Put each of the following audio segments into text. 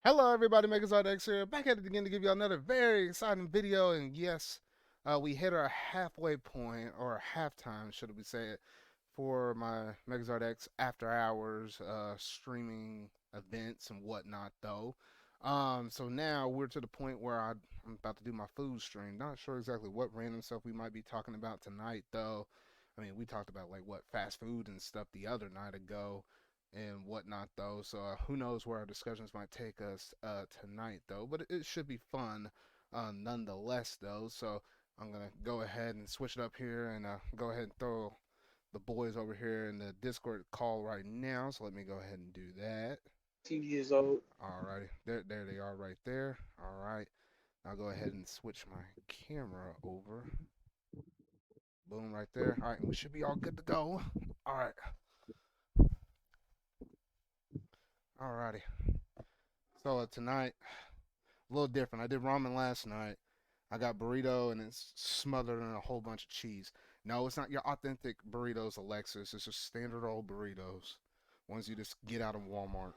Hello, everybody. MegaZardX here, back at it again to give you another very exciting video. And yes, we hit our halfway point, or halftime, should we say it, for my MegaZardX after hours streaming events and whatnot, though. So now we're to the point where I'm about to do my food stream. Not sure exactly what random stuff we might be talking about tonight, though. I mean, we talked about like what fast food and stuff the other night ago and whatnot though. So who knows where our discussions might take us tonight though. But it should be fun nonetheless though. So I'm gonna go ahead and switch it up here and go ahead and throw the boys over here in the Discord call right now. So let me go ahead and do that. 2 years old. Alrighty, there they are right there. All right, I'll go ahead and switch my camera over. Boom, right there. All right, we should be all good to go. All right, alrighty. So tonight, a little different. I did ramen last night. I got burrito and it's smothered in a whole bunch of cheese. No, it's not your authentic burritos, Alexis. It's just standard old burritos. Ones you just get out of Walmart.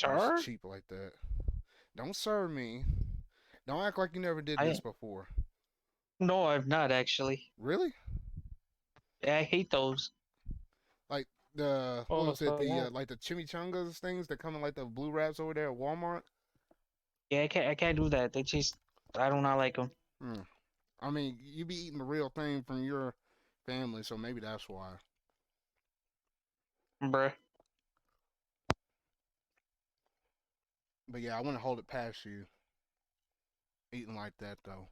They're just Sir? cheap like that. Don't serve me. Don't act like you never did this I before. no, I've not actually. Really? I hate those. Like the what Oh, was it? so The yeah, like the chimichangas things that come in like the blue wraps over there at Walmart. yeah, I can't do that. They just, I do not like them, Hmm. I mean, you be eating the real thing from your family, so maybe that's why. bruh. But yeah, I want to hold it past you eating like that though.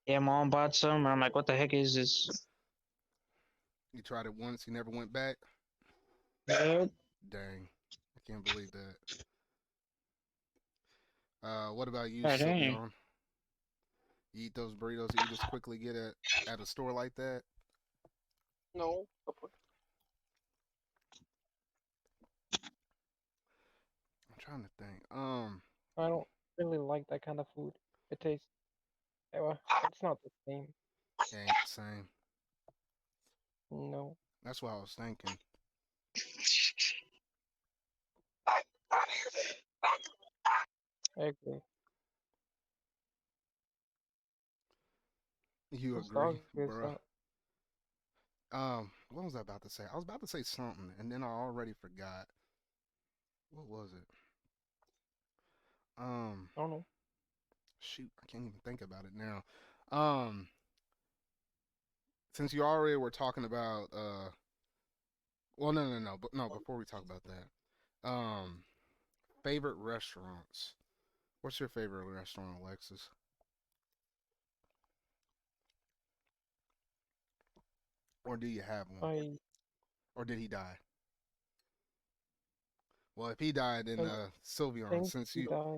Yeah, mom bought some, and I'm like, what the heck is this? You tried it once, you never went back. Yep. Dang, I can't believe that. What about you, God dang. Sylveon? You eat those burritos that you just quickly get at a store like that? No, I'm trying to think. I don't really like that kind of food. It tastes, well, it's not the same. it ain't the same. No, That's what I was thinking. I agree. You Whose agree, dog is bruh? that? What was I about to say? I was about to say something, and then I already forgot. What was it? Um, I don't know. shoot, I can't even think about it now. Um, since you already were talking about well, no, but no, before we talk about that, favorite restaurants. What's your favorite restaurant, Alexis? Or do you have one? I Or did he die? Well, if he died, then I Sylveon, think he died.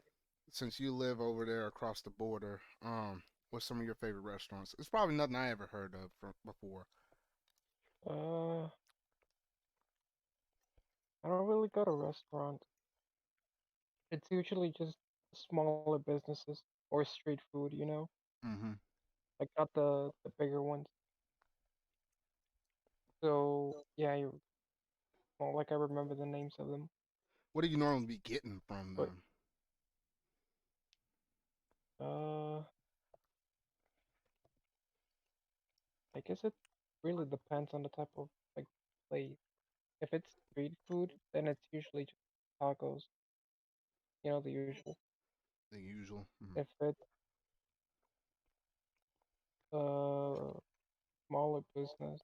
since you live over there across the border, what's some of your favorite restaurants? It's probably nothing I ever heard of from before. Uh, I don't really go to restaurants. It's usually just smaller businesses or street food, you know? Mm-hmm. Like not the bigger ones. So yeah, well, like I remember the names of them, What do you normally be getting from but them? uh, I guess it really depends on the type of like place. If it's street food, then it's usually just tacos, the usual. The usual. Mm-hmm. If it's a smaller business,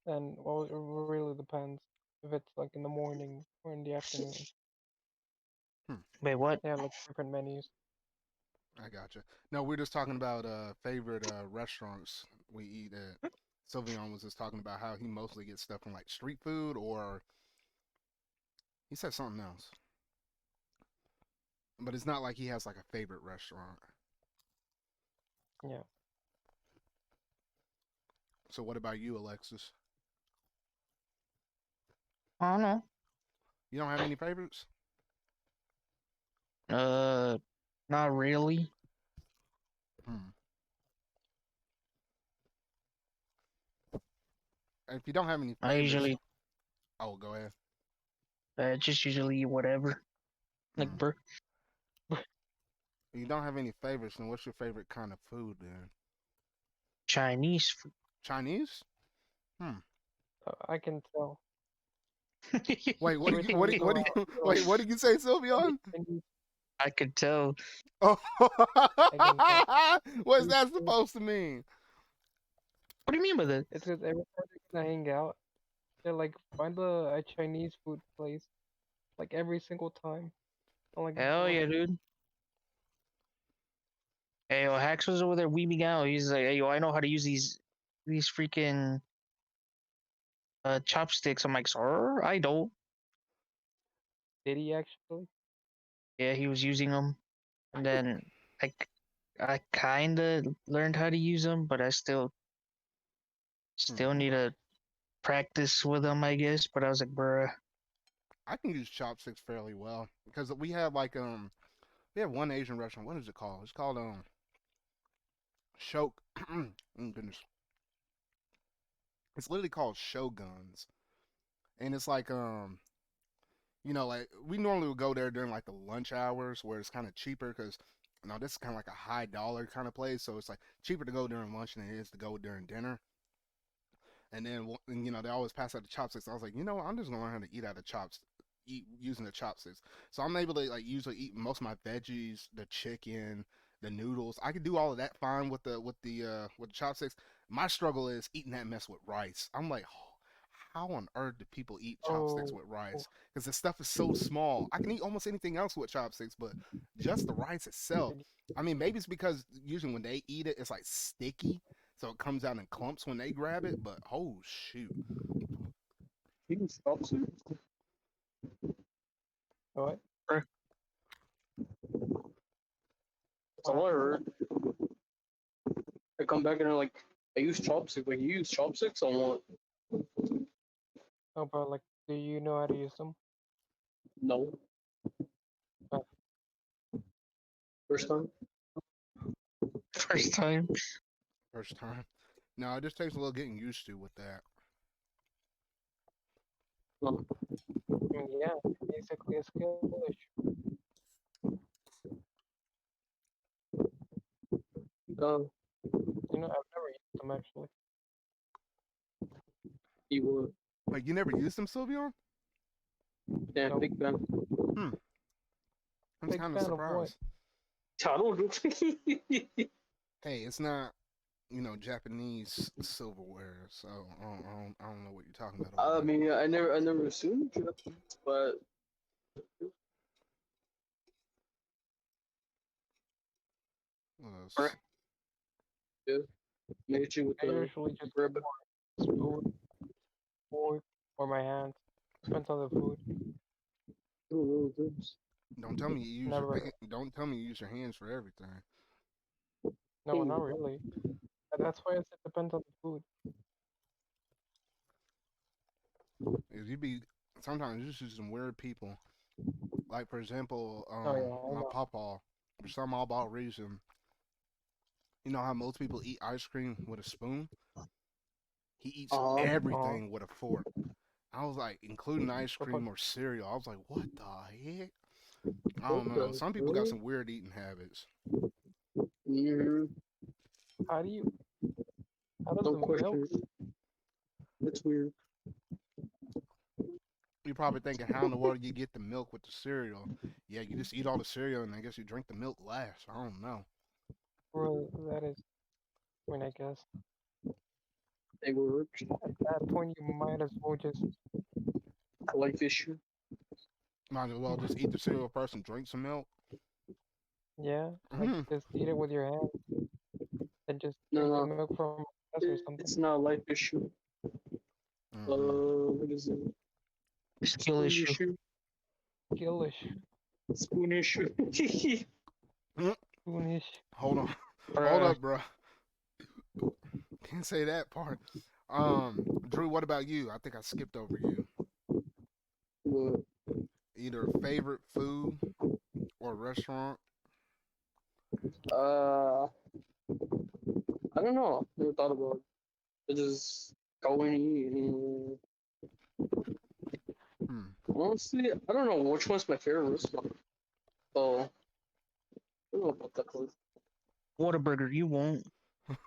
then well, it really depends. If it's like in the morning or in the afternoon, Hmm. Wait, what? they have like different menus. I gotcha. No, we're just talking about favorite restaurants we eat at. Sylveon was just talking about how he mostly gets stuff from like street food, or he said something else. But it's not like he has like a favorite restaurant. Yeah. So what about you, Alexis? I don't know. You don't have any favorites? Uh, Not really. Hmm. If you don't have any I favorites, usually, oh, go ahead. I just usually eat whatever. Like, Mm. bro, You don't have any favorites, then what's your favorite kind of food then? Chinese food. Chinese? Hmm. I can tell. Wait, what do you Everything what you do you, throw what do out, you bro. wait? What did you say, Every Sylveon? Chinese, I could tell. Oh, I can tell. what's It's that supposed to mean? What do you mean by that? because every time they're gonna hang out, they're like, find a Chinese food place. Like every single time. I'm like, Hell bro, yeah, dude. Hey, yo, Hax was over there weeping out. He's like, hey, yo, I know how to use these freaking chopsticks. I'm like, sir, I don't. did he actually? Yeah, he was using them, and then I, I kind of learned how to use them, but I still Hmm. need to practice with them, I guess. But I was like, bruh, I can use chopsticks fairly well because we have like we have one Asian restaurant. What is it called? It's called Shok. Oh, goodness, it's literally called Shoguns, and it's like like we normally would go there during like the lunch hours where it's kind of cheaper because this is kind of like a high dollar kind of place, so it's like cheaper to go during lunch than it is to go during dinner. And then they always pass out the chopsticks. I was like, I'm just gonna learn how to eat out of eat using the chopsticks. So I'm able to like usually eat most of my veggies, the chicken, the noodles. I can do all of that fine with the chopsticks. My struggle is eating that mess with rice. I'm like, oh, how on earth do people eat chopsticks Oh, with rice? Because the stuff is so small. I can eat almost anything else with chopsticks, but just the rice itself. did I mean, maybe it's because usually when they eat it, it's like sticky, so it comes out in clumps when they grab it. But oh shoot, You can stop soon. what? bruh. That's What all I happened? heard. I come back and they're like, I use chopsticks. Like, you use chopsticks? I'm like, No, but like, do you know how to use them? no. Uh, First time? First time. first time. No, it just takes a little getting used to with that. No. I mean, yeah, basically a skill issue. Uh, I've never used them actually. you were. Like you never used them, Sylveon? Yeah, No, big fan. Hmm. I'm big kind of fan of what? surprised. I don't know. Hey, it's not Japanese silverware, so I don't know what you're talking about over I there. mean, I never assumed Japanese, but Uh, Bruh. yeah, Meiji with I the usually just grab. spoon, fork, or my hands. Depends on the food. Oh, this. don't tell me you use Never. don't tell me you use your hands for everything. No, not really. That's why I said depends on the food. 'Cause you be sometimes you see some weird people. Like for example, Oh yeah, I my know. papa, for some odd reason, you know how most people eat ice cream with a spoon? He eats Uh-huh. everything with a fork. I was like, including ice But cream or cereal. I was like, what the heck? I What don't know. the Some people got hell? some weird eating habits. Mm-hmm. how do you? How does No the milk? question. It's weird. You're probably thinking, how in the world you get the milk with the cereal? Yeah, you just eat all the cereal and I guess you drink the milk last. I don't know. Well, that is. I mean, I guess They work. at that point you might as well just Life issue. Might as well just eat the cereal first and drink some milk. yeah, like Mm-hmm. just eat it with your hand and just No, drink the no. milk from a glass or something. It's not a life issue. Mm-hmm. What is it? Skill Spoon issue. issue. Gillish, Spoon issue. spoonish. Hold on. Hold Bruh. up, bro. Can't say that part. Drew, what about you? I think I skipped over you. What? Either favorite food or restaurant. Uh, I don't know. Never thought about it. I just go and eat. And Honestly, I don't know which one's my favorite restaurant. So I don't know about that place. Whataburger, you won't.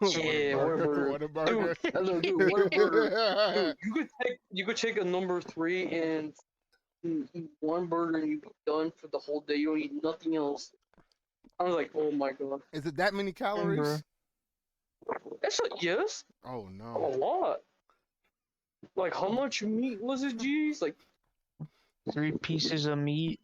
Yeah, Whataburger. Whataburger. Dude, Whataburger. Dude, you could take a number 3 and eat one burger and you'd be done for the whole day. You don't eat nothing else. I was like, oh my god. Is it that many Bro. calories? That's like, yes, Oh a no. lot. Like, how much meat was it, G's? Like, 3 pieces of meat.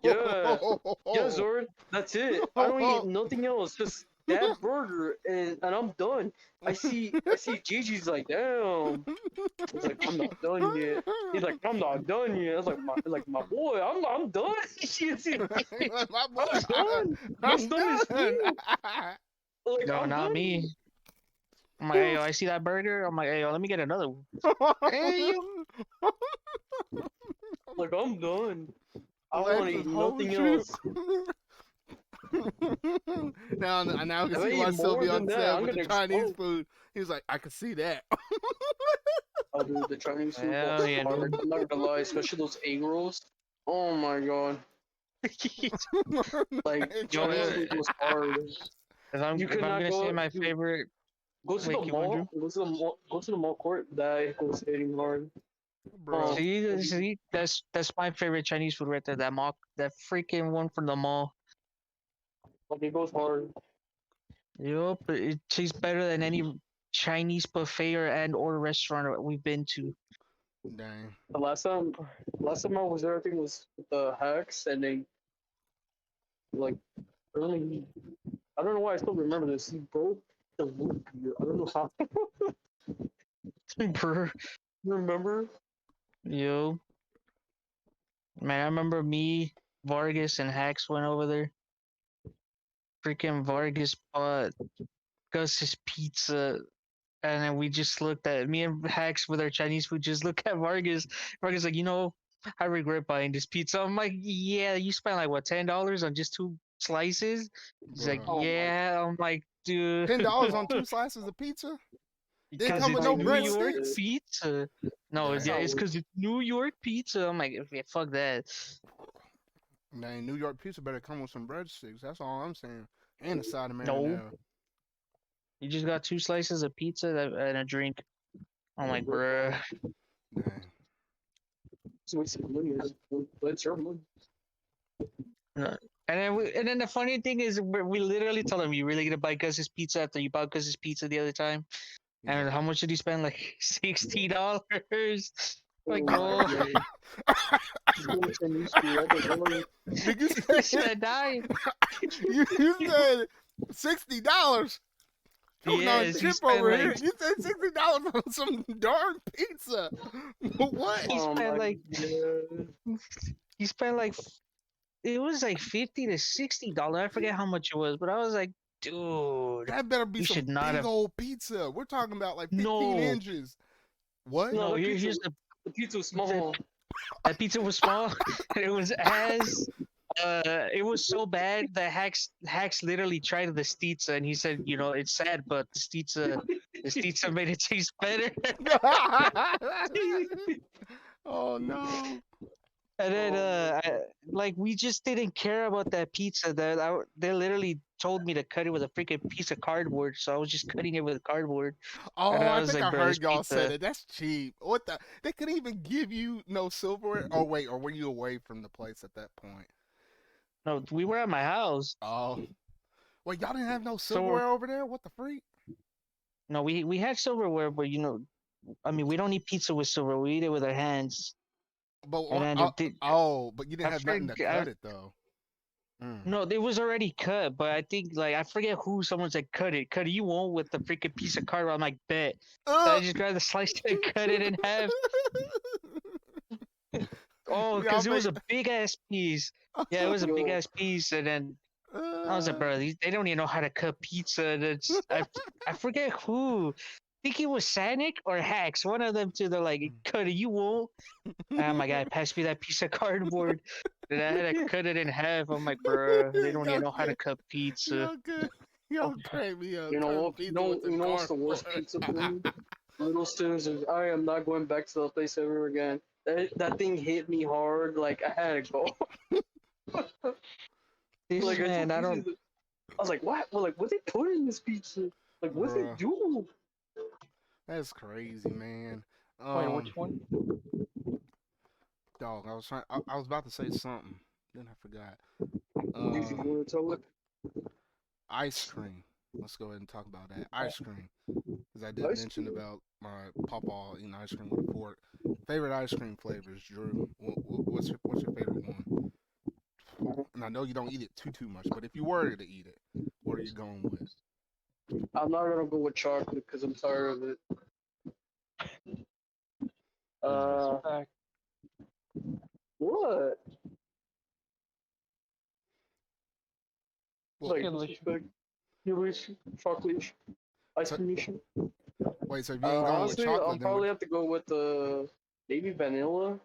yeah, Zord, that's it. I don't eat nothing else. Just that burger, and I'm done. I see Gigi's like, damn. He's like, I'm not done yet. He's like, I'm not done yet. I was like my boy, I'm done. My boy, I'm done. My stomach's full. Like, No, I'm not done. me. I'm like, hey, yo, I see that burger. I'm like, hey, yo, let me get another one. Hey, yo. Like, I'm done. I Life want to is eat whole nothing trip. else. now I can If I see why eat more Sylvia than that, upset I'm with the gonna Chinese explode. food. He was like, I can see that. Oh, dude, the Chinese food Hell was yeah, hard. dude. I'm not gonna lie, especially those egg rolls. Oh my god. Like, Yo, Chinese food was hard. You if could I'm not gonna say go, my dude, favorite, go to the wait, keep going, Drew. mall, go to the mall court, that goes hitting hard. Bro. See, that's my favorite Chinese food right there. That freaking one from the mall. Like, it goes hard. Yup, it tastes better than any Chinese buffet or restaurant we've been to. Dang. The last time I was there, I think it was with the hacks, and they, like, early, I don't know why I still remember this. He broke the root beer. I don't know how. Brr. Remember? Yo, man, I remember me, Vargas, and Hax went over there. Freaking Vargas bought Gus's pizza, and then we just looked at me and Hax with our Chinese food. Just look at Vargas. Vargas like, I regret buying this pizza. I'm like, yeah, you spent like what, $10 on just 2 slices? He's like, Bro. Oh my. yeah. I'm like, dude, $10 on 2 slices of pizza? Didn't because come with it's no Chinese New York breadsticks? pizza. No, Dang. yeah, not it's worth because it's New York pizza. I'm like, yeah, fuck that. Dang, New York pizza better come with some breadsticks. That's all I'm saying. And a side of No, marinara. you just got 2 slices of pizza and a drink. I'm like, bruh. Dang. So it's money. It's your money. No. And then the funny thing is, we literally told him, you really gonna buy Gus's pizza after you bought Gus's pizza the other time? And Yeah. how much did he spend? Like $60. Like, Oh no. my god. Go to Chinese food. I don't know. Did you He say said, "Dime." you said $60? Coming on a Yes, he trip spent over here. like You said $60 on some darn pizza. What? he Oh spent my like god. he spent like it was like $50 to $60. I forget how much it was, but I was like, dude, That better be you some should not big have. old pizza. We're talking about like 15 No, inches. What? No, no. that pizza, Here's the pizza was small. that pizza was small. It was it was so bad that Hacks literally tried the Stitza and he said, it's sad, but the Stitza made it taste better. Oh no. And then, Oh like, we just didn't care about that pizza. They literally told me to cut it with a freaking piece of cardboard, so I was just cutting it with cardboard. And Oh, I I was think like, I bro, this heard y'all said pizza. it. That's cheap. What the? They couldn't even give you no silverware. Oh wait, or were you away from the place at that point? No, we were at my house, Oh, wait, y'all didn't have no so silverware over there? What the freak? no, we had silverware, but I mean, we don't eat pizza with silver. We eat it with our hands. But And what? then Oh, oh, but you didn't I have nothing to forget. cut it though. Mm. No, it was already cut, but I think like I forget who. Someone's like, cut it, you won't with the freaking piece of cardboard. I'm like, bet. So I just grabbed the slice and cut it in half. Oh, Y'all because it was make. a big ass piece. Yeah, it was a big Yo, ass piece, and then I was like, bro, they don't even know how to cut pizza. And I forget who. I think it was Sanic or Hacks. One of them two. They're like, cut it, you won't. And my guy passed me that piece of cardboard. And I had to cut it in half. I'm like, bro, they don't even Y'all know how to good. cut pizza. Y'all good. Y'all crank me up. you know Cutting what? pizza with You some know what's the worst cardboard. pizza for me? Little Stones. I am not going back to that place ever again. that thing hit me hard. Like I had to go. This Like I man, told I don't. Jesus, I was like, what? Well, like what they put in this pizza? Like what they Bruh, do? that's crazy, man. Wait, which one? Dog, I was about to say something, then I forgot. Did you Um, want to tell it? ice cream. Let's go ahead and talk about that. Oh, Ice cream, because I did Ice mention cream. about my pawpaw eating ice cream with a fork. Favorite ice cream flavors, Drew. What's your favorite one? And I know you don't eat it too much, but if you were to eat it, what are you going with? I'm not gonna go with chocolate because I'm tired of it. Hmm. Uh, Respect. what? Well, Like Delicious. disrespect? You wish chocolate ice so cream nation? wait, so if you ain't going with Honestly, I'll chocolate, then what? probably have to go with the maybe vanilla.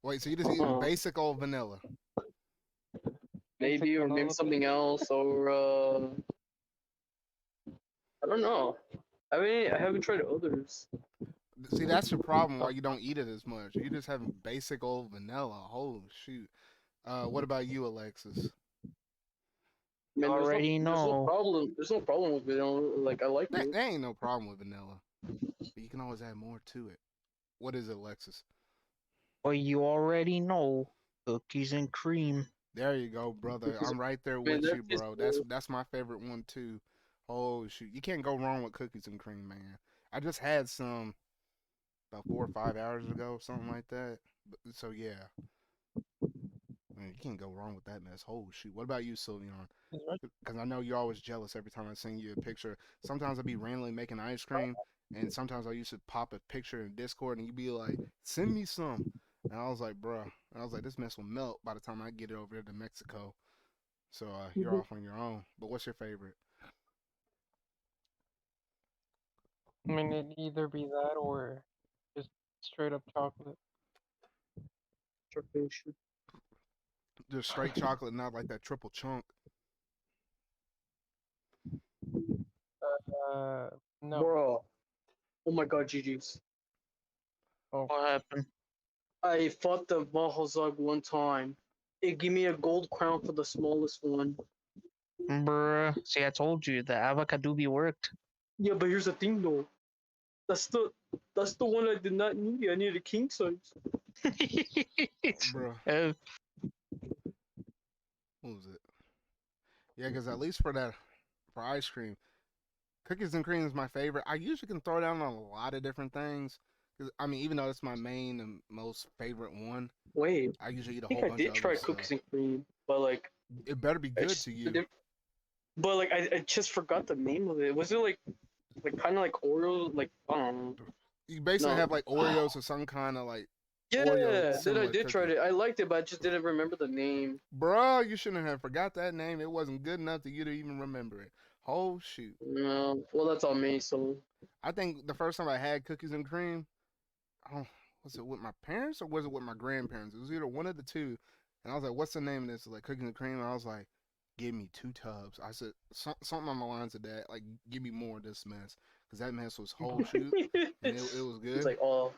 Wait, so you just eating Uh, basic old vanilla? Basic maybe or maybe vanilla bean. something else or I don't know. I haven't tried others. See, that's the problem why you don't eat it as much. You just having basic old vanilla. Holy shoot. What about you, Alexis? I mean, Already there's no know. problem. There's no problem with it. Like I like it. There ain't no problem with vanilla, but you can always add more to it. What is it, Alexis? But you already know. Cookies and cream. There you go, brother. Cookies. I'm right there Man, with that you, tastes bro. That's good. that's my favorite one too. Oh shoot, you can't go wrong with cookies and cream, man. I just had some about 4 or 5 hours ago, something like that. So yeah, man, you can't go wrong with that mess. Oh shoot, what about you, Sylveon? Is right. Because I know you're always jealous every time I send you a picture. Sometimes I'll be randomly making ice cream, and sometimes I used to pop a picture in Discord, and you'd be like, "Send me some," and I was like, "Bruh," and I was like, "This mess will melt by the time I get it over there to Mexico." So you're Mhm. off on your own. But what's your favorite? I mean, it'd either be that or just straight up chocolate. Chocolate shit. Just straight chocolate, not like that triple chunk. Uh, no. Bro, oh my god, GG's. Oh, What happened? I fought the Mahazog one time. It gave me a gold crown for the smallest one. Bruh. See, I told you the avocadoobie worked. Yeah, but here's the thing though. That's the that's the one I did not need. I needed a king size. Bruh, Uh, what was it? Yeah, because at least for ice cream, cookies and cream is my favorite. I usually can throw down on a lot of different things. 'Cause, I mean, even though it's my main and most favorite one, Wait, I usually eat a I think whole I bunch of did other try cookies stuff. and cream, but like It better be I good just to you. but like I just forgot the name of it. Was it like kind of like Oreo? Like I don't know. You basically No. have like Oreos or some kind of like Oreo Yeah, then I similar did try cookie. it. I liked it, but I just didn't remember the name. Bruh, you shouldn't have forgot that name. It wasn't good enough to you to even remember it. Oh shoot. No, well that's on me. So I think the first time I had cookies and cream, oh, was it with my parents or was it with my grandparents? It was either one of the two. And I was like, "What's the name of this?" Like cookies and cream. And I was like, "Give me 2 tubs." I said something on the lines of that, like, "Give me more of this mess," because that mess was whole shoot, and it was he's good. like, oh,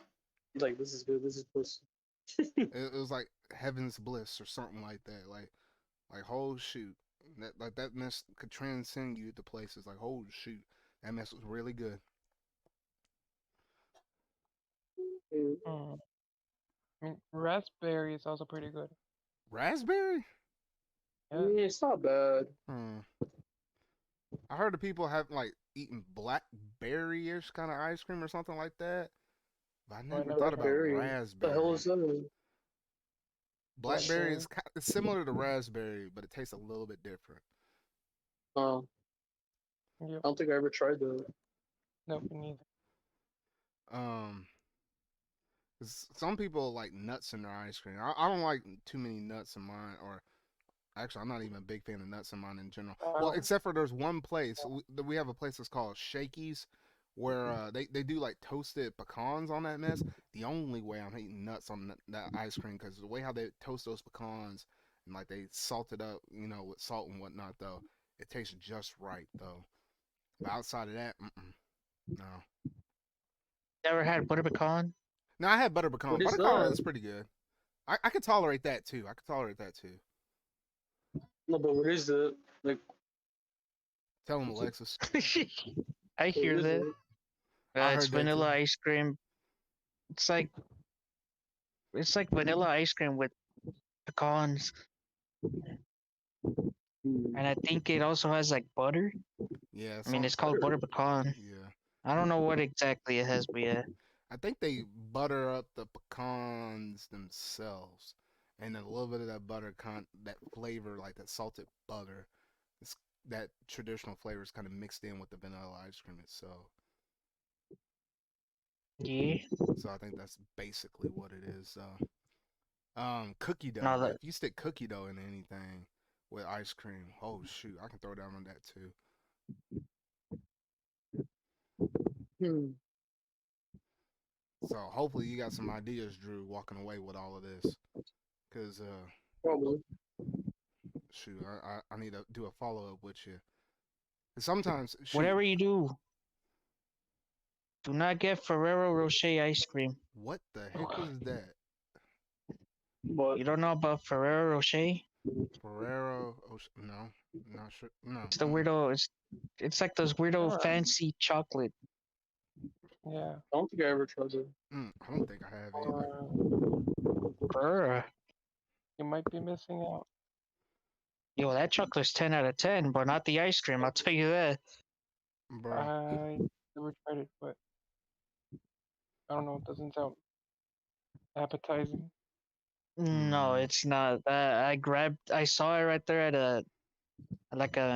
he's like, this is good. This is pussy. It was like heaven's bliss or something like that. Like whole shoot. That mess could transcend you to places like holy shoot. That mess was really good. mm. I mean, raspberry is also pretty good. Raspberry? Yeah. It's not bad. Hmm. I heard of people have like eating blackberry-ish kind of ice cream or something like that, but I Oh, I never never thought tried about that. Blackberry. What the hell raspberry. is that? Blackberry Blackberry. is it's similar to raspberry, but it tastes a little bit different. Oh, Yep. I don't think I ever tried that. Nope, me neither. Um, 'Cause some people like nuts in their ice cream. I don't like too many nuts in mine, or actually, I'm not even a big fan of nuts in mine in general. I Well, don't. except for there's one place we have a place that's called Shakey's, where they do like toasted pecans on that mess. The only way I'm eating nuts on that ice cream because the way how they toast those pecans and like they salt it up, with salt and whatnot, though, it tastes just right though. But outside of that, no. never had butter pecan. No, I had butter pecan. What is Butter pecan that? is pretty good. I could tolerate that too. I could tolerate that too. No, but what is it? Like, Tell him, Alexis. I what hear is that. it? I It's heard that too. vanilla ice cream. It's like vanilla ice cream with pecans, Hmm. and I think it also has like butter. Yeah, I mean, some. it's called butter pecan. Yeah, I don't know what exactly it has, but yeah. I think they butter up the pecans themselves, and then a little bit of that that flavor, like that salted butter, it's, that traditional flavor is kind of mixed in with the vanilla ice cream itself. Yeah. So I think that's basically what it is. Cookie dough. No, Like that if you stick cookie dough in anything with ice cream, oh shoot, I can throw down on that too. Hmm. So hopefully you got some ideas, Drew, walking away with all of this, cause Probably. shoot, I need to do a follow up with you. Sometimes, shoot, whatever you do not get Ferrero Rocher ice cream. what the heck is that? But You don't know about Ferrero Rocher? Ferrero? No, not sure. No. It's the Mm-mm. weirdo. It's like those weirdo Never. fancy chocolate. Yeah. I don't think I ever tried it. I don't think I have either, Or Brr. you might be missing out. Yo, that chocolate's 10 out of 10, but not the ice cream. I'll tell you that. bro. I never tried it, but I don't know. It doesn't sound appetizing. No, Mm, it's not. I saw it right there at a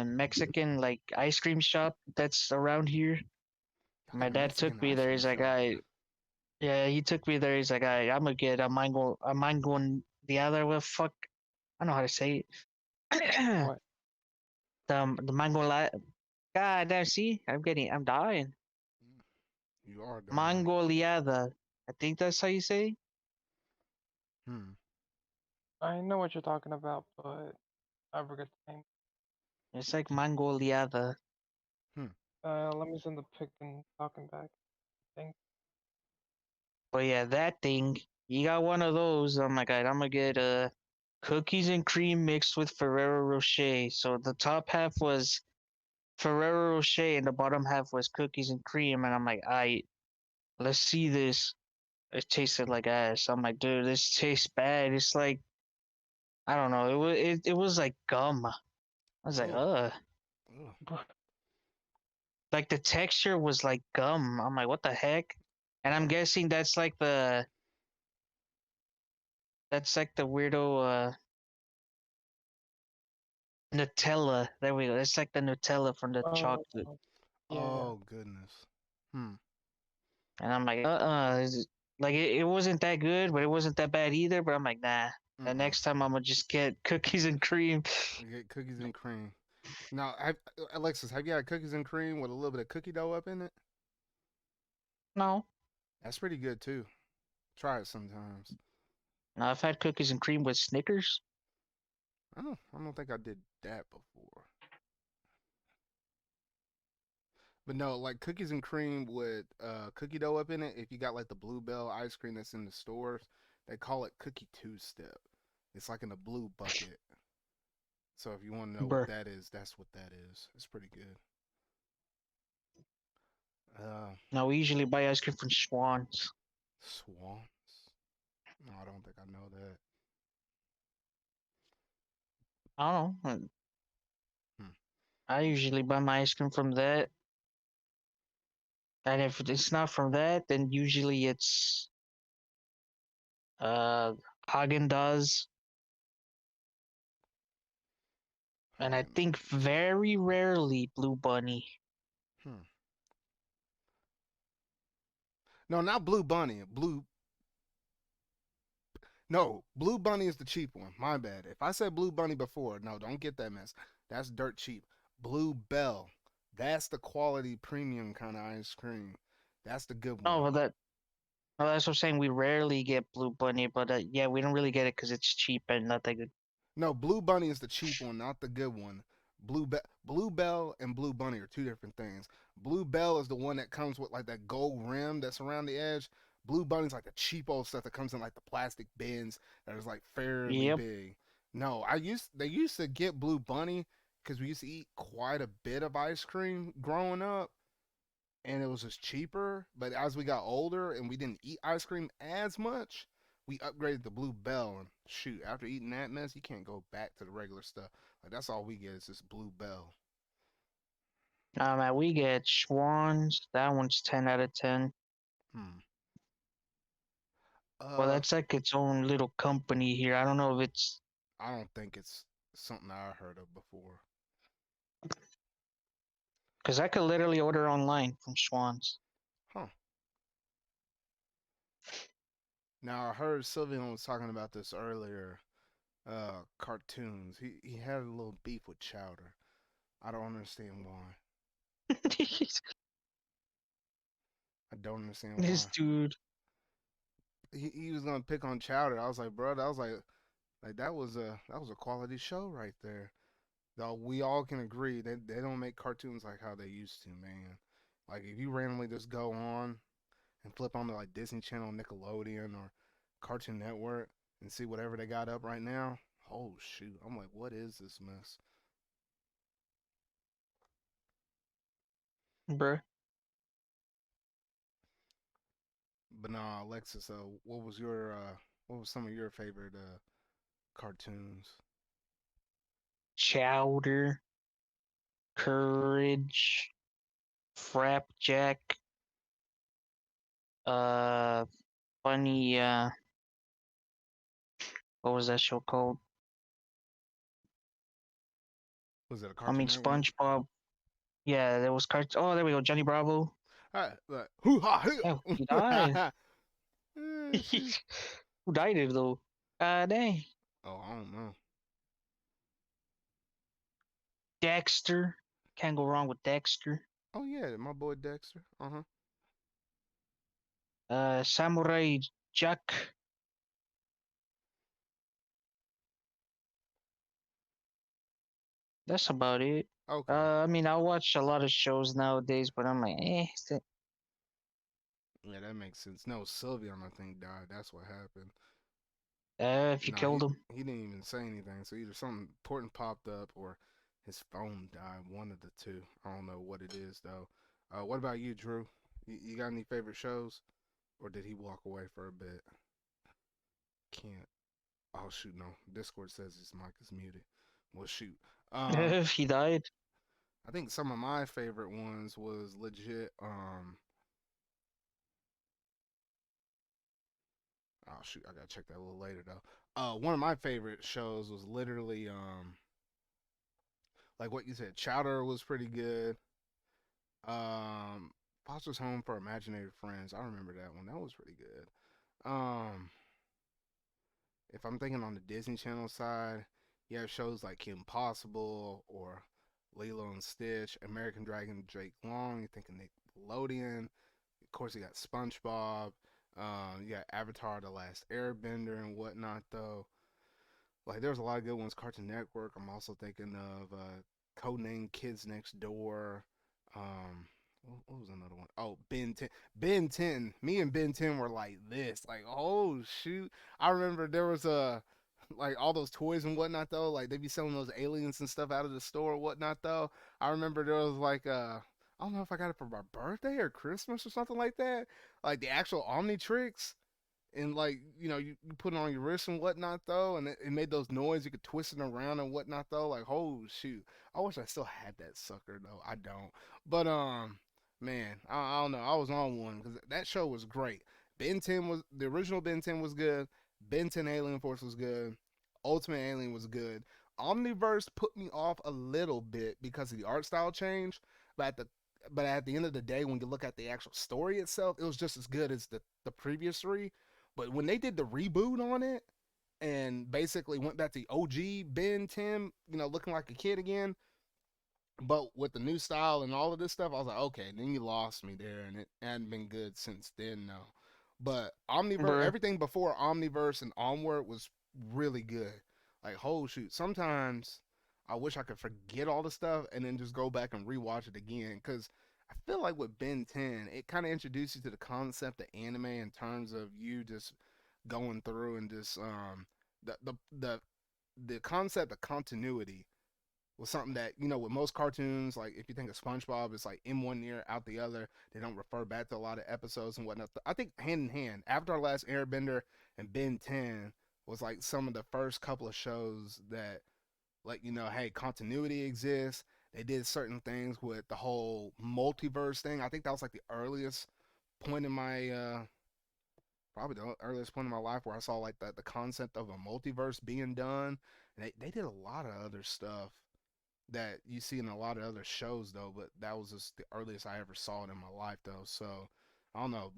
Mexican like ice cream shop that's around here. y'all My got a dad took Mexican me ice there. cream He's like, shop. yeah, he took me there. He's like, I'm gonna get a mango and the other, well, fuck, I know how to say it. What? The mango God damn, see, I'm dying. Mm, you are dying. Mango liada. I think that's how you say. Hmm. I know what you're talking about, but I forget the name. It's like mango liada. Hmm. Let me send the pic and talking back. Think. But yeah, that thing. You got one of those. Oh my god, I'm gonna get cookies and cream mixed with Ferrero Rocher. So the top half was Ferrero Rocher and the bottom half was cookies and cream. And I'm like, let's see this. It tasted like ass. I'm like, dude, this tastes bad. It's like, I don't know. It was like gum. I was like, Oh. ugh. Ugh. Like the texture was like gum. I'm like, what the heck? And I'm Bro. guessing that's like the weirdo Nutella. There we go. It's like the Nutella from the Oh, chocolate. yeah. Oh goodness. Hmm. And I'm like, like it wasn't that good, but it wasn't that bad either. But I'm like, nah. The Mm-mm. next time I'm gonna just get cookies and cream. You get cookies and cream. Now, Alexis, have you had cookies and cream with a little bit of cookie dough up in it? No, That's pretty good too. Try it sometimes. no, I've had cookies and cream with Snickers. I don't think I did that before. But no, like cookies and cream with cookie dough up in it. If you got like the Bluebell ice cream that's in the stores, they call it cookie two step. It's like in a blue bucket. So if you want to know what Bruh. that is, that's what that is. It's pretty good. Uh, Now we usually buy ice cream from Schwann's. Swans. No, I don't think I know that. I don't know. Hmm. I usually buy my ice cream from that. And if it's not from that, then usually it's uh Hagen Dazs. And I Haagen think Dazs. very rarely Blue Bunny. Hmm. No, not Blue Bunny. Blue. No, Blue Bunny is the cheap one. My bad. If I said Blue Bunny before, no, don't get that mess. That's dirt cheap. Blue Bell. That's the quality premium kind of ice cream. That's the good Oh, one. well, that's what I'm saying. We rarely get Blue Bunny, but yeah, we don't really get it because it's cheap and not that good. No, Blue Bunny is the cheap one, not the good one. Blue Bell and Blue Bunny are two different things. Blue Bell is the one that comes with like that gold rim that's around the edge. Blue Bunny's like the cheapo stuff that comes in like the plastic bins that is like fairly Yep. big. No, they used to get Blue Bunny because we used to eat quite a bit of ice cream growing up, and it was just cheaper. But as we got older and we didn't eat ice cream as much, we upgraded to Blue Bell. And shoot, after eating that mess, you can't go back to the regular stuff. Like that's all we get is this Blue Bell. We get Schwann's. That one's 10 out of 10. Hmm. Well, Uh, that's like its own little company here. I don't know if it's I don't think it's something I heard of before. because I could literally order online from Schwann's. Huh. Now I heard Sylvian was talking about this earlier. Cartoons. He had a little beef with Chowder. I don't understand why. I don't understand This why. dude. He was gonna pick on Chowder. I was like, bro, that was like that was a quality show right there. Though we all can agree that they don't make cartoons like how they used to, man. Like if you randomly just go on and flip onto like Disney Channel, Nickelodeon, or Cartoon Network and see whatever they got up right now. Oh shoot! I'm like, what is this mess? Bruh. But nah, Alexis. What was some of your favorite cartoons? Chowder. Courage. Frapjack. Uh, funny. What was that show called? Was it a I Cartoon mean, Network? SpongeBob. Yeah, there was cards. Oh, there we go. Johnny Bravo. Like, hoo ha Oh, he died. hoo. Shoot. Who died it though? Dang. Oh, I don't know. Dexter. Can't go wrong with Dexter. Oh yeah, my boy Dexter. Uh huh. Samurai Jack. That's about it. Okay. I mean, I watch a lot of shows nowadays, but I'm like, Yeah, that makes sense. No, Sylveon I think died. That's what happened. if you Nah, killed him. he didn't even say anything. So either something important popped up or his phone died. One of the two. I don't know what it is though. What about you, Drew? You got any favorite shows, or did he walk away for a bit? Can't. Oh shoot, no. Discord says his mic is muted. Well, shoot. He died. I think some of my favorite ones was legit. Oh shoot, I gotta check that a little later though. One of my favorite shows was literally like what you said. Chowder was pretty good. Um, Foster's Home for Imaginary Friends. I remember that one. That was pretty good. Um, if I'm thinking on the Disney Channel side, you have shows like Kim Possible or Lilo and Stitch, American Dragon, Jake Long. You're thinking Nickelodeon. Of course, you got SpongeBob. You got Avatar: The Last Airbender and whatnot. Though, like, there's a lot of good ones. Cartoon Network. I'm also thinking of Codename Kids Next Door. Um, what was another one? Oh, Ben 10. Ben 10. Me and Ben 10 were like this. Like, oh shoot. I remember there was like all those toys and whatnot though. Like they be selling those aliens and stuff out of the store or whatnot though. I remember there was like I don't know if I got it for my birthday or Christmas or something like that. Like the actual Omnitrix and like you put it on your wrist and whatnot though, and it made those noise. You could twist it around and whatnot though. Like oh shoot, I wish I still had that sucker though. I don't, but man, I don't know. I was on one because that show was great. Ben 10 was the original. Ben 10 was good. Ben 10 Alien Force was good. Ultimate Alien was good. Omniverse put me off a little bit because of the art style change, but at the end of the day, when you look at the actual story itself, it was just as good as the previous three. But when they did the reboot on it and basically went back to OG Ben 10, looking like a kid again, but with the new style and all of this stuff, I was like, okay, then you lost me there, and it hadn't been good since then, no. But Omniverse, Bruh. everything before Omniverse and onward was really good. Like, oh shoot, sometimes I wish I could forget all the stuff and then just go back and rewatch it again, because I feel like with Ben 10, it kind of introduced you to the concept of anime in terms of you just going through and just the the the the concept of continuity was something that with most cartoons, like if you think of SpongeBob, it's like in one ear out the other. They don't refer back to a lot of episodes and whatnot. I think hand in hand, Avatar: Last Airbender and Ben 10 was like some of the first couple of shows that, like, hey, continuity exists. They did certain things with the whole multiverse thing. I think that was like the earliest point in my probably the earliest point in my life where I saw like the concept of a multiverse being done. And they did a lot of other stuff that you see in a lot of other shows though, but that was just the earliest I ever saw it in my life though. So I don't know.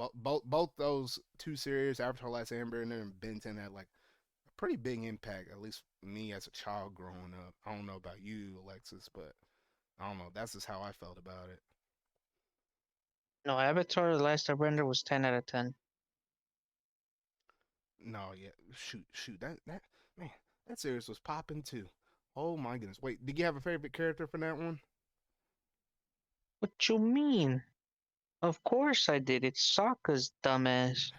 Both those two series, Avatar: Last Airbender and Ben 10, had like a pretty big impact. At least me as a child growing up. I don't know about you, Alexis, but I don't know. That's just how I felt about it. No, Avatar: The Last Airbender was 10 out of 10. No, yeah, shoot. That man, that series was popping too. Oh my goodness. Wait, did you have a favorite character for that one? What you mean? Of course I did. It's Sokka's dumbass.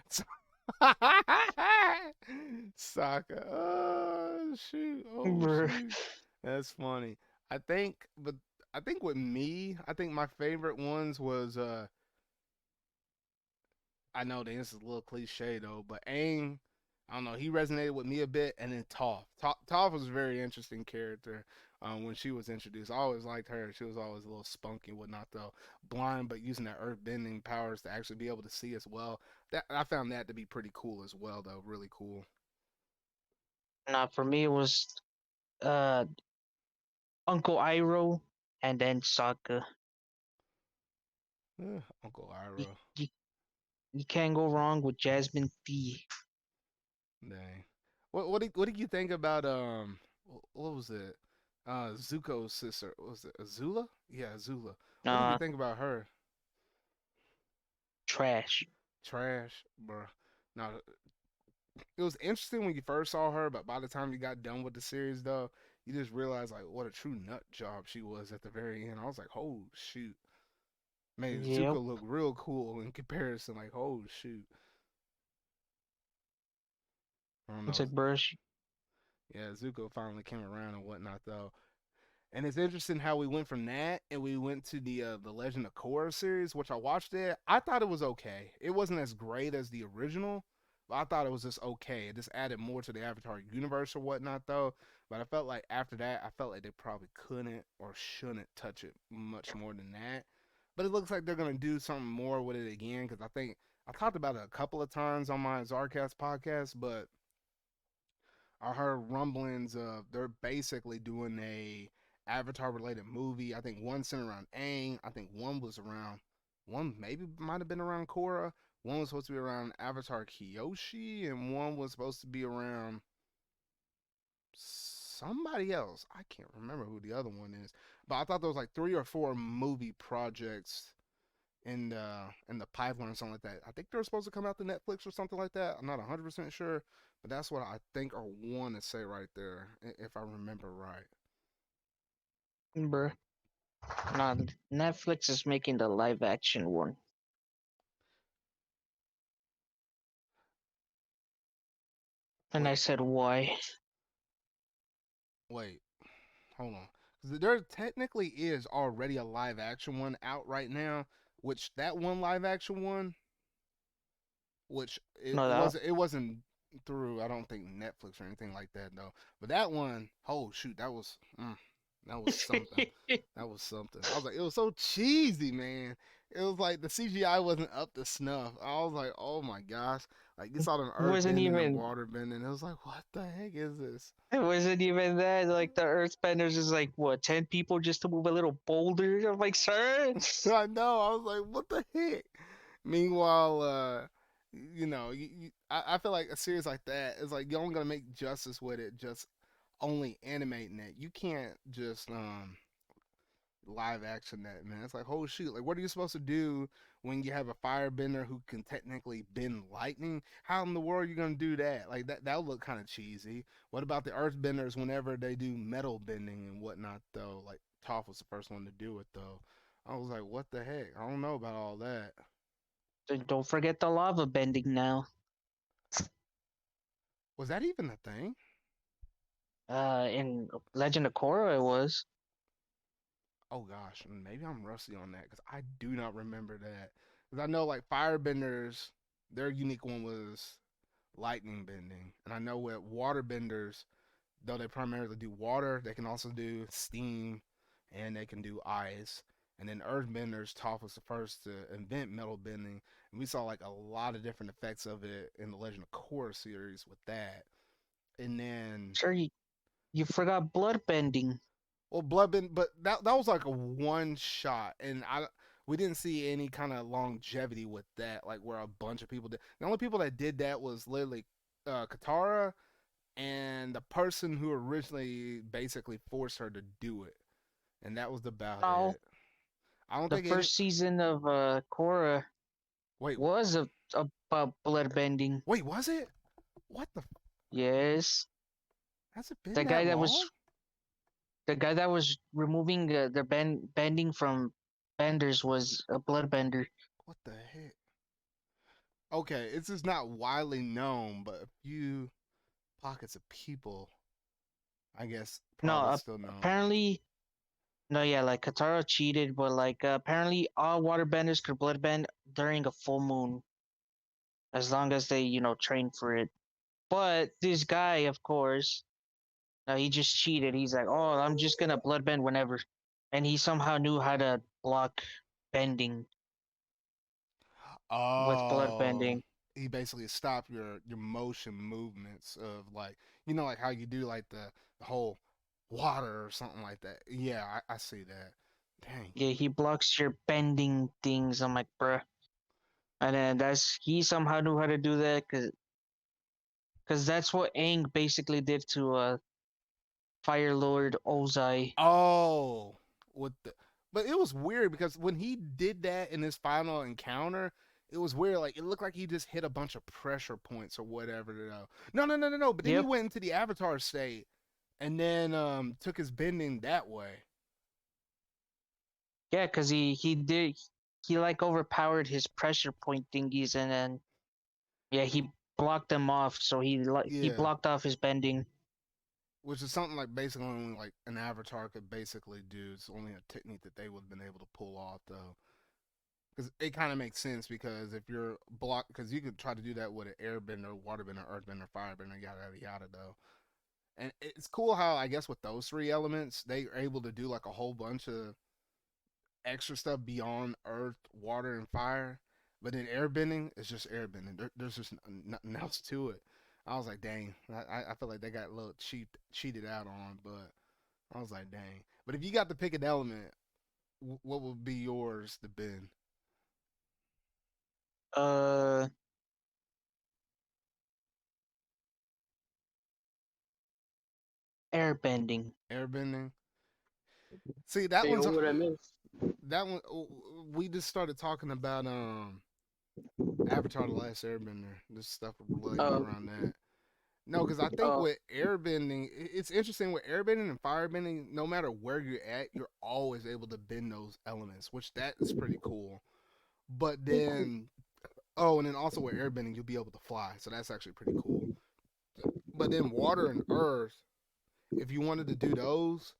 Soccer. Oh shoot. Oh Bruh. shoot. That's funny. I think, but I think with me, I think my favorite ones was I know that this is a little cliche though, but Aang, I don't know, he resonated with me a bit, and then Toph. Toph was a very interesting character when she was introduced. I always liked her. She was always a little spunky, whatnot though, blind, but using that earth bending powers to actually be able to see as well. That I found that to be pretty cool as well, though. Really cool. Nah, for me it was uh Uncle Iroh and then Sokka. Uncle You, Iroh. you, you can't go wrong with Jasmine Fee. Dang. What did you think about what was it? Zuko's sister. What was it Azula? Yeah, Azula. What did you Uh, think about her? Trash. Trash, bro. No, it was interesting when you first saw her, but by the time you got done with the series, though, you just realized like what a true nut job she was at the very end. I was like, oh shoot, man, Yep. Zuko looked real cool in comparison. Like, oh shoot, I don't I know. said, bruh, Yeah, Zuko finally came around and whatnot, though. And it's interesting how we went from that and we went to the Legend of Korra series, which I watched it. I thought it was okay. It wasn't as great as the original, but I thought it was just okay. It just added more to the Avatar universe or whatnot, though. But I felt like after that, I felt like they probably couldn't or shouldn't touch it much more than that. But it looks like they're gonna do something more with it again because I think I talked about it a couple of times on my Zarcast podcast, but I heard rumblings of they're basically doing a Avatar related movie. I think one centered around Aang. I think one maybe might have been around Korra. One was supposed to be around Avatar Kyoshi, and one was supposed to be around somebody else. I can't remember who the other one is. But I thought there was like three or four movie projects in the pipeline or something like that. I think they're supposed to come out to Netflix or something like that. I'm not 100% sure, but that's what I think or want to say right there, if I remember right. bruh. Nah, Netflix is making the live action one. And I Wait, said, why? wait, hold on. 'Cause there technically is already a live action one out right now, which that one live action one, which it, No, it that wasn't it wasn't through I don't think Netflix or anything like that though. But that one, oh shoot, that was something. That was something. I was like, it was so cheesy, man. It was like the CGI wasn't up to snuff. I was like, oh my gosh. Like you saw them earth wasn't bending and even water bending. It was like, what the heck is this? it wasn't even that. Like the Earthbenders is like what 10 people just to move a little boulder. I'm like, sir. I know. I was like, what the heck? Meanwhile, I feel like a series like that is like you only gonna make justice with it just only animating it. You can't just live action that, man. It's like, oh shoot, like what are you supposed to do when you have a firebender who can technically bend lightning? How in the world are you gonna do that? Like that would look kind of cheesy. What about the earthbenders whenever they do metal bending and whatnot though? Like Toph was the first one to do it though. I was like, what the heck? I don't know about all that. Don't forget the lava bending now. Was that even a thing? In Legend of Korra, it was. Oh gosh, maybe I'm rusty on that because I do not remember that. Because I know like firebenders, their unique one was lightning bending, and I know with waterbenders, though they primarily do water, they can also do steam, and they can do ice. And then earthbenders, Toph was the first to invent metal bending, and we saw like a lot of different effects of it in the Legend of Korra series with that. And then Sure, you forgot blood bending. well, Bloodbend, but that was like a one shot, and I we didn't see any kind of longevity with that, like where a bunch of people did. The only people that did that was literally Katara and the person who originally basically forced her to do it, and that was about Oh, it. I don't the think any. first season of Korra Wait, was about blood bending. wait, was it? What the? Yes, Has it been the that guy that long? was the guy that was removing the bending from benders was a bloodbender. What the heck? Okay, it's just not widely known, but a few pockets of people, I guess, No, probably still know. apparently no, yeah, like Katara cheated, but like apparently all waterbenders could bloodbend during a full moon as long as they train for it. But this guy, of course, he just cheated. He's like, oh, I'm just gonna bloodbend whenever, and he somehow knew how to block bending with Oh, bloodbending. he basically stopped your motion movements of like like how you do like the whole water or something like that. Yeah, I see that. Dang. Yeah, he blocks your bending things. I'm like, bruh. And then he somehow knew how to do that because that's what Aang basically did to Fire Lord Ozai. Oh, with the but it was weird because when he did that in his final encounter, it was weird. Like it looked like he just hit a bunch of pressure points or whatever. No. But then he Yep. went into the Avatar state and then took his bending that way. Yeah, because he like overpowered his pressure point thingies, and then yeah, he blocked them off. So he Yeah. blocked off his bending. Which is something like basically only like an avatar could basically do. It's only a technique that they would have been able to pull off though. Because it kind of makes sense because if you're blocked, because you could try to do that with an airbender, waterbender, earthbender, firebender, yada yada yada though. And it's cool how I guess with those three elements they are able to do like a whole bunch of extra stuff beyond earth, water, and fire. But then airbending is just airbending. There's just nothing else to it. I was like, dang, I feel like they got a little cheated out on, but I was like, dang. But if you got to pick an element, what would be yours to bend? Uh, Airbending. Airbending. See, that Hey, one's what I miss? that one. We just started talking about Avatar: The Last Airbender. This stuff relating Uh, around that. No, because I think uh, with airbending, it's interesting with airbending and firebending. No matter where you're at, you're always able to bend those elements, which that is pretty cool. But then, oh, and then also with airbending, you'll be able to fly, so that's actually pretty cool. But then water and earth, if you wanted to do those,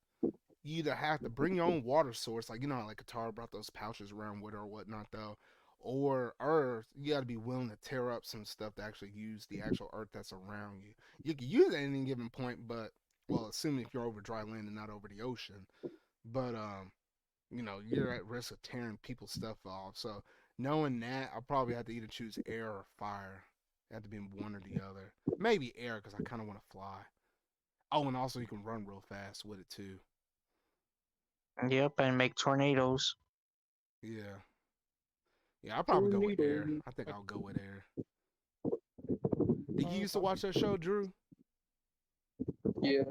you either have to bring your own water source, like like Katara brought those pouches around with her or whatnot, though. Or earth, you got to be willing to tear up some stuff to actually use the actual earth that's around you. You can use it at any given point, but well, assuming if you're over dry land and not over the ocean. But you're at risk of tearing people's stuff off. So knowing that, I'll probably have to either choose air or fire. It had to be one or the other. Maybe air because I kind of want to fly. Oh, and also you can run real fast with it too. Yep, and make tornadoes. Yeah. Yeah, I'll probably go with tornado. air. I think I'll go with air. Did you used to Probably watch that show, Drew? Yeah,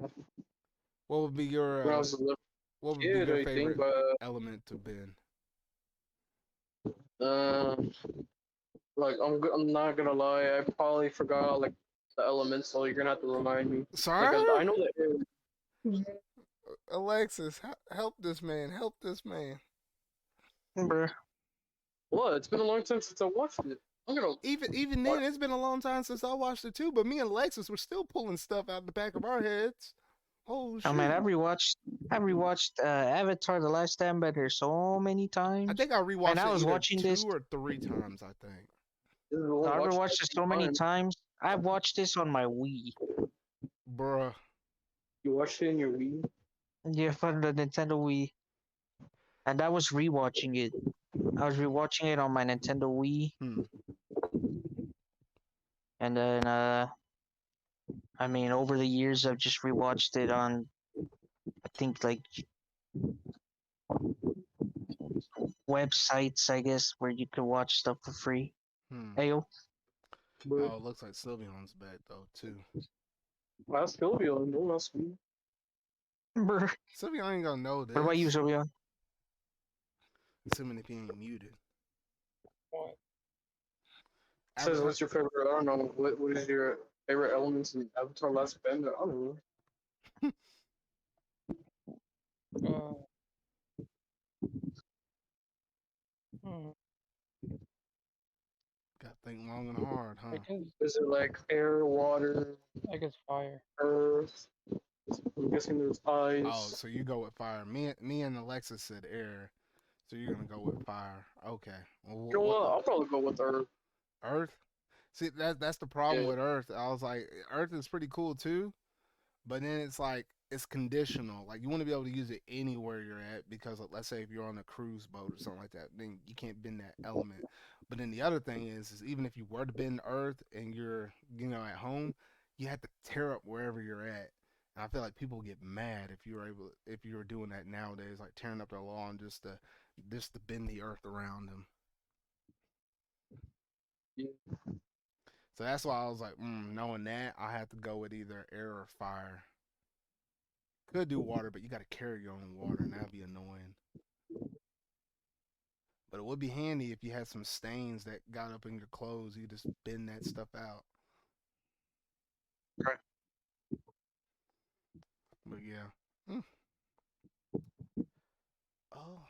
What would be when I your was a little what would be kid, your I think. favorite element to bend? Uh, I'm not gonna lie, I probably forgot like the elements, so you're gonna have to remind me. Like Sir? I know that. Alexis, help this man. Help this man. Bruh. What? It's been a long time since I watched it. I'm gonna. Even then, it's been a long time since I watched it too. But me and Lexus were still pulling stuff out the back of our heads. Oh Oh man, shoot! I rewatched Avatar: The Last Airbender so many I times. think I And rewatched I it was either watching this. 2 or 3 times. I think. This is the one I watched rewatched it every so many time. times. I watched this on my Wii. Bruh. You watched it in your Wii. Yeah, from the Nintendo Wii. And I was rewatching it. I was rewatching it on my Nintendo Wii. Hmm. And then I mean over the years I've just rewatched it on I think like websites, I guess, where you could watch stuff for free. Hmm. Ayo. But Oh, it looks like Sylveon's back though too. last Sylvia, no last Wii. Brr. Sylveon ain't gonna know What about you, this, Sylvia? assuming if he ain't muted. What? Says, Avatar. what's your favorite? I don't know. What is your favorite elements in Avatar: Last Bender? I don't know. Uh, hmm, Got to think long and hard, I huh? guess Is it like air, water, I guess fire. earth? I'm guessing there's Oh, ice. so you go with fire. Me and Alexa said air, so you're gonna go with fire. Okay. Well, You know what? I'll probably go with earth. Earth? See, that's the problem Yeah. with Earth. I was like, Earth is pretty cool too, but then it's like it's conditional. Like you want to be able to use it anywhere you're at because let's say if you're on a cruise boat or something like that, then you can't bend that element. But then the other thing is even if you were to bend Earth and you're at home, you have to tear up wherever you're at. And I feel like people get mad if you were doing that nowadays, like tearing up their lawn just to bend the Earth around them. Yeah. So that's why I was like, knowing that, I have to go with either air or fire. Could do water, but you got to carry your own water, and that'd be annoying. But it would be handy if you had some stains that got up in your clothes. You just bend that stuff out. Right. But yeah. Mm. Oh,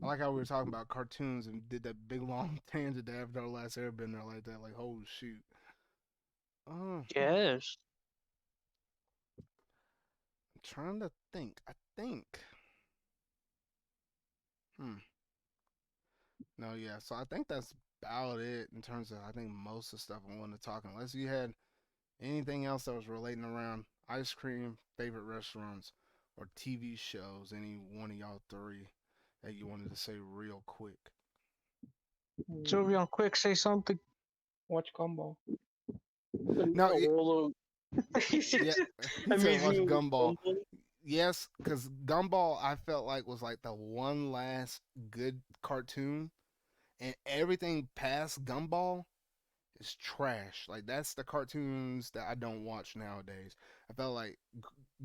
I like how we were talking about cartoons and did that big long tangent to Avatar: The Last Airbender like that. Like, oh shoot. Oh, Yes. I'm trying to think. I think. Hmm. No, yeah. So I think that's about it in terms of I think most of the stuff I wanted to talk. Unless you had anything else that was relating around ice cream, favorite restaurants, or TV shows, any one of y'all three that you wanted to say real quick. Sylvia, quick, say something. Watch Gumball. No, A world yeah, of he said watch amazing Gumball. Gumball. Yes, because Gumball I felt like was like the one last good cartoon, and everything past Gumball is trash. Like that's the cartoons that I don't watch nowadays. I felt like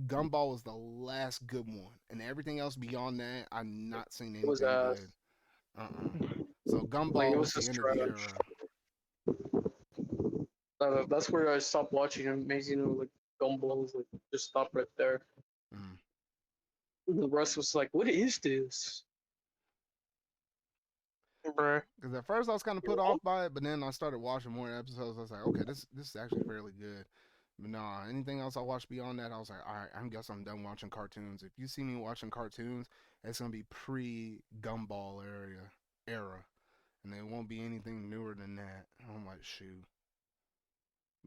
Gumball was the last good one, and everything else beyond that, I've not seen It was anything good. So like it Gumball was was the just end of the trash. era. That's where I stopped watching amazing like Gumballs. Like just stop right there. Mm. The rest was like, what is this? Bruh. Because at first I was kind of You put know? off by it, but then I started watching more episodes. I was like, okay, this is actually fairly good. But nah, anything else I watched beyond that, I was like, all right, I guess I'm done watching cartoons. If you see me watching cartoons, it's gonna be pre Gumball era, and there won't be anything newer than that. I'm like, shoot.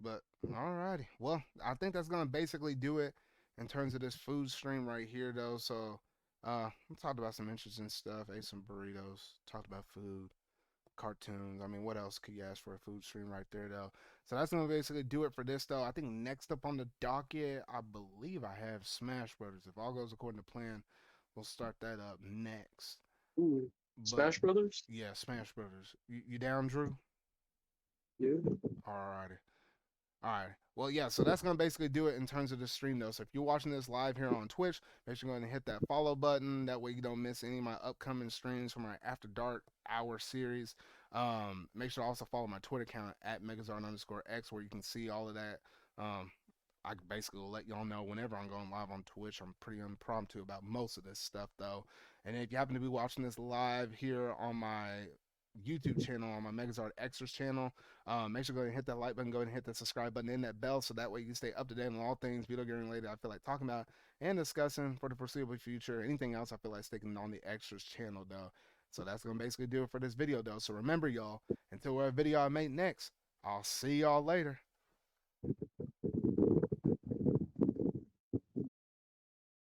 But alrighty, well, I think that's gonna basically do it in terms of this food stream right here, though. So, we talked about some interesting stuff. Ate some burritos. Talked about food, cartoons. I mean, what else could you ask for a food stream right there, though? So that's gonna basically do it for this, though. I think next up on the docket, I believe I have Smash Brothers. If all goes according to plan, we'll start that up next. Ooh, But Smash Brothers. yeah, Smash Brothers. You down, Drew? Yeah. Alrighty. All right. Well, yeah, so that's going to basically do it in terms of the stream, though. So if you're watching this live here on Twitch, make sure you're going to hit that follow button. That way you don't miss any of my upcoming streams from my After Dark Hour series. Make sure to also follow my Twitter account at MegaZard_X, where you can see all of that. I basically will let y'all know whenever I'm going live on Twitch. I'm pretty impromptu about most of this stuff though. And if you happen to be watching this live here on my YouTube channel, on my MegaZardX's channel, make sure to go ahead and hit that like button, go ahead and hit that subscribe button and that bell so that way you can stay up to date on all things video game related I feel like talking about and discussing for the foreseeable future. Anything else I feel like sticking on the Extras channel though. So that's going to basically do it for this video though. So remember y'all, until whatever video I make next, I'll see y'all later.